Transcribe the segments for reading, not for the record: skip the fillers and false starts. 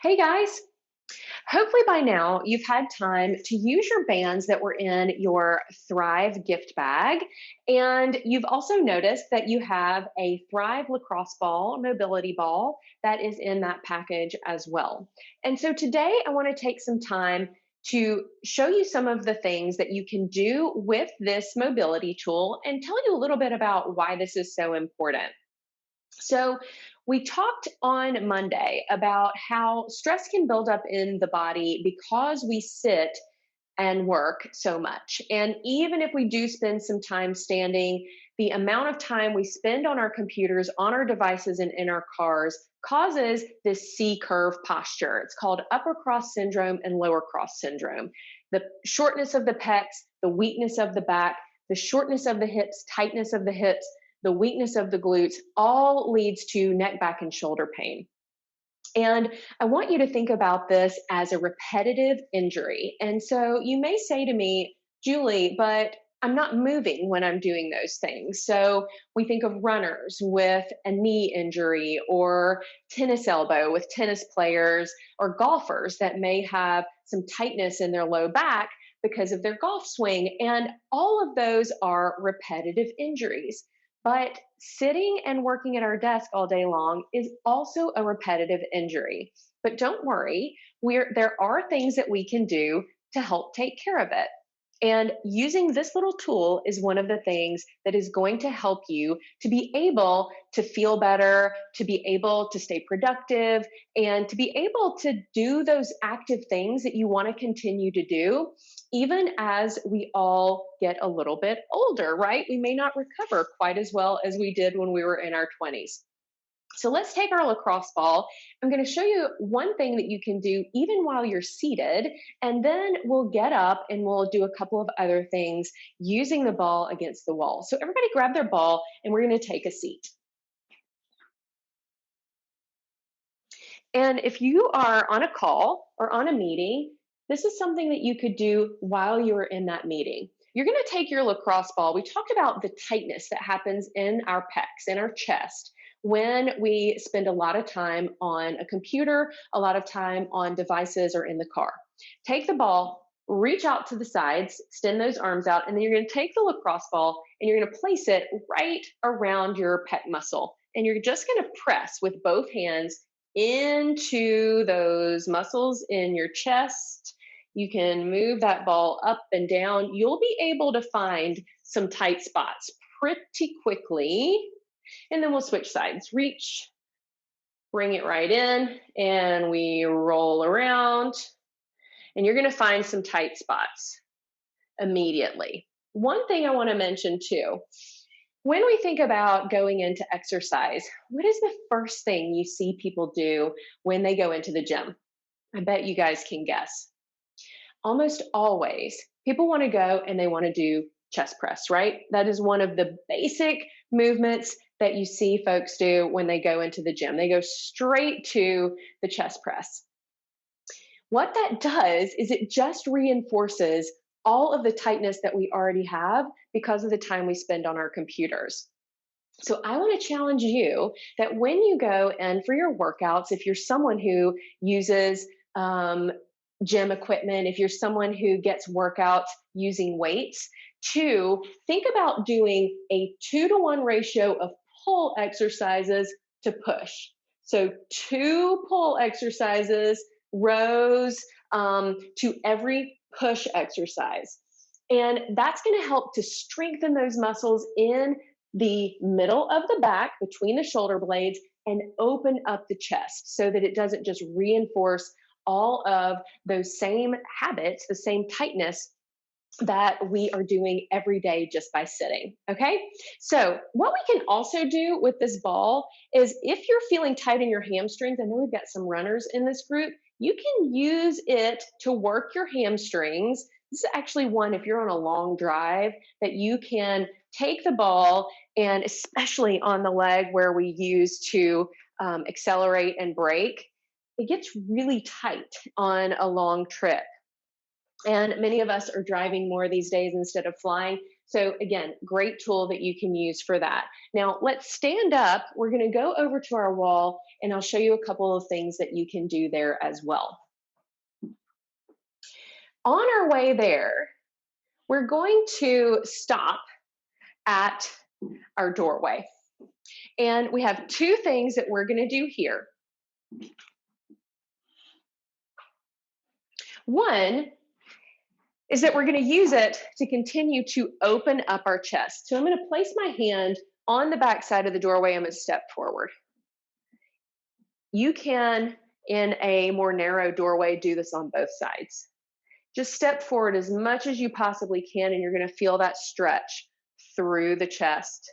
Hey guys, hopefully by now you've had time to use your bands that were in your Thrive gift bag. And you've also noticed that you have a Thrive lacrosse ball, mobility ball, that is in that package as well. And so today I want to take some time to show you some of the things that you can do with this mobility tool and tell you a little bit about why this is so important. So, we talked on Monday about how stress can build up in the body because we sit and work so much. And even if we do spend some time standing, the amount of time we spend on our computers, on our devices, and in our cars causes this C curve posture. It's called upper cross syndrome and lower cross syndrome. The shortness of the pecs, the weakness of the back, the shortness of the hips, tightness of the hips, the weakness of the glutes, all leads to neck, back, and shoulder pain. And I want you to think about this as a repetitive injury. And so you may say to me, Julie, but I'm not moving when I'm doing those things. So we think of runners with a knee injury or tennis elbow with tennis players or golfers that may have some tightness in their low back because of their golf swing. And all of those are repetitive injuries. But sitting and working at our desk all day long is also a repetitive injury. But don't worry, there are things that we can do to help take care of it. And using this little tool is one of the things that is going to help you to be able to feel better, to be able to stay productive, and to be able to do those active things that you want to continue to do, even as we all get a little bit older, right? We may not recover quite as well as we did when we were in our 20s. So let's take our lacrosse ball. I'm going to show you one thing that you can do even while you're seated, and then we'll get up and we'll do a couple of other things using the ball against the wall. So everybody grab their ball and we're going to take a seat. And if you are on a call or on a meeting, this is something that you could do while you're in that meeting. You're going to take your lacrosse ball. We talked about the tightness that happens in our pecs, in our chest, when we spend a lot of time on a computer, a lot of time on devices or in the car. Take the ball, reach out to the sides, extend those arms out, and then you're going to take the lacrosse ball and you're going to place it right around your pec muscle. And you're just going to press with both hands into those muscles in your chest. You can move that ball up and down. You'll be able to find some tight spots pretty quickly. And then we'll switch sides. Reach, bring it right in, and we roll around. And you're going to find some tight spots immediately. One thing I want to mention too, when we think about going into exercise, what is the first thing you see people do when they go into the gym? I bet you guys can guess. Almost always, people want to go and they want to do chest press, right? That is one of the basic movements that you see folks do when they go into the gym. They go straight to the chest press. What that does is it just reinforces all of the tightness that we already have because of the time we spend on our computers. So I want to challenge you that when you go and for your workouts, if you're someone who uses gym equipment, if you're someone who gets workouts using weights, to think about doing a 2-to-1 ratio of pull exercises to push. So 2 pull exercises, rows to every push exercise. And that's going to help to strengthen those muscles in the middle of the back between the shoulder blades and open up the chest so that it doesn't just reinforce all of those same habits, the same tightness that we are doing every day just by sitting. Okay. So what we can also do with this ball is if you're feeling tight in your hamstrings, I know we've got some runners in this group, you can use it to work your hamstrings. This is actually one, if you're on a long drive, that you can take the ball, and especially on the leg where we use to accelerate and brake, it gets really tight on a long trip. And many of us are driving more these days instead of flying. So again, great tool that you can use for that. Now let's stand up. We're going to go over to our wall and I'll show you a couple of things that you can do there as well. On our way there, we're going to stop at our doorway. And we have two things that we're going to do here. One is that we're going to use it to continue to open up our chest. So I'm going to place my hand on the back side of the doorway. I'm going to step forward. You can, in a more narrow doorway, do this on both sides. Just step forward as much as you possibly can, and you're going to feel that stretch through the chest.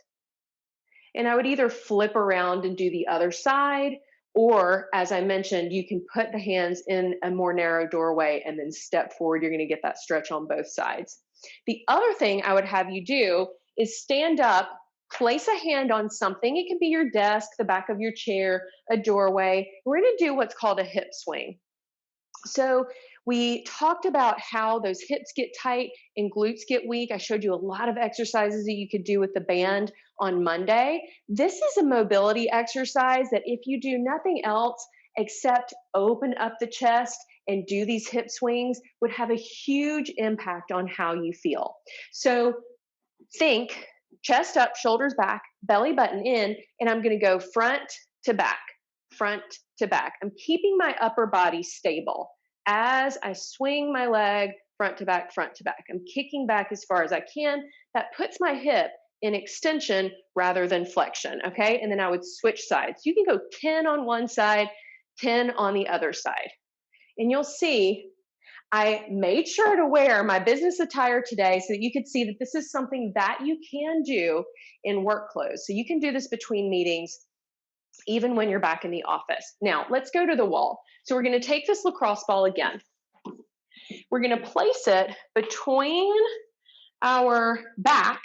And I would either flip around and do the other side, or as I mentioned, you can put the hands in a more narrow doorway and then step forward. You're going to get that stretch on both sides. The other thing I would have you do is stand up, place a hand on something. It can be your desk, the back of your chair, a doorway. We're going to do what's called a hip swing. So we talked about how those hips get tight and glutes get weak. I showed you a lot of exercises that you could do with the band on Monday. This is a mobility exercise that if you do nothing else except open up the chest and do these hip swings, would have a huge impact on how you feel. So think chest up, shoulders back, belly button in, and I'm going to go front to back, front to back. I'm keeping my upper body stable as I swing my leg front to back, front to back. I'm kicking back as far as I can. That puts my hip in extension rather than flexion, okay? And then I would switch sides. You can go 10 on one side, 10 on the other side. And you'll see I made sure to wear my business attire today so that you could see that this is something that you can do in work clothes. So you can do this between meetings, even when you're back in the office. Now, let's go to the wall. So we're going to take this lacrosse ball again. We're going to place it between our back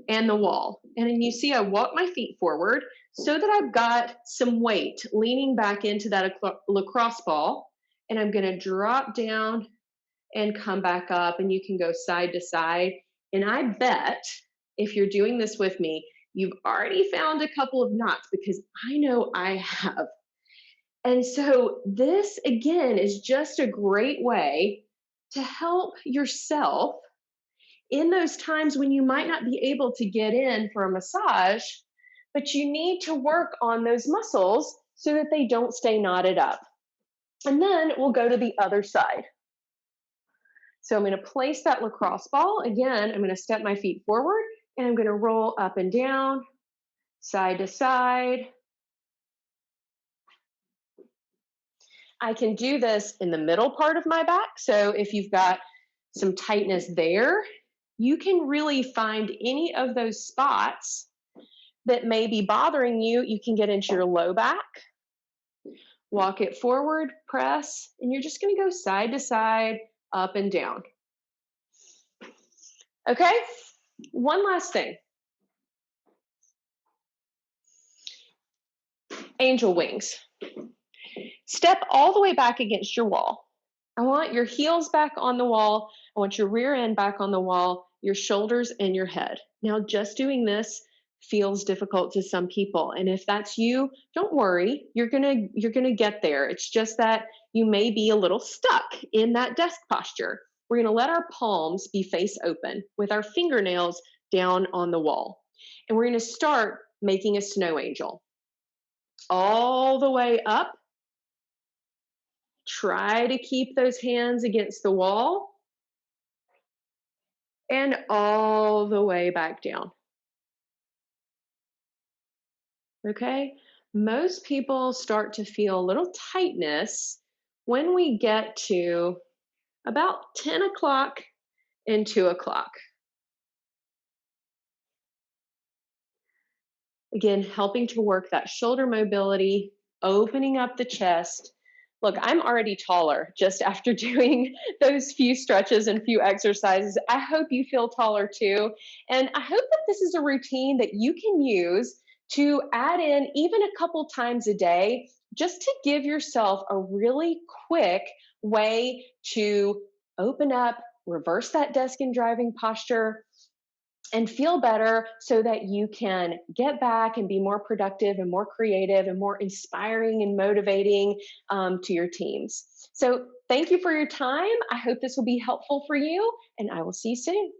and the wall. And then you see I walk my feet forward so that I've got some weight leaning back into that lacrosse ball. And I'm going to drop down and come back up, and you can go side to side. And I bet if you're doing this with me, you've already found a couple of knots, because I know I have. And so this, again, is just a great way to help yourself in those times when you might not be able to get in for a massage, but you need to work on those muscles so that they don't stay knotted up. And then we'll go to the other side. So I'm going to place that lacrosse ball. Again, I'm going to step my feet forward, and I'm going to roll up and down, side to side. I can do this in the middle part of my back. So if you've got some tightness there, you can really find any of those spots that may be bothering you. You can get into your low back, walk it forward, press, and you're just going to go side to side, up and down. Okay, one last thing. Angel wings. Step all the way back against your wall. I want your heels back on the wall. I want your rear end back on the wall, your shoulders and your head. Now, just doing this feels difficult to some people. And if that's you, don't worry, you're gonna get there. It's just that you may be a little stuck in that desk posture. We're gonna let our palms be face open with our fingernails down on the wall. And we're gonna start making a snow angel. All the way up. Try to keep those hands against the wall. And all the way back down. Okay, most people start to feel a little tightness when we get to about 10 o'clock and 2 o'clock. Again, helping to work that shoulder mobility, opening up the chest. Look, I'm already taller just after doing those few stretches and few exercises. I hope you feel taller too. And I hope that this is a routine that you can use to add in even a couple times a day, just to give yourself a really quick way to open up, reverse that desk and driving posture, and feel better so that you can get back and be more productive and more creative and more inspiring and motivating to your teams. So, thank you for your time. I hope this will be helpful for you, and I will see you soon.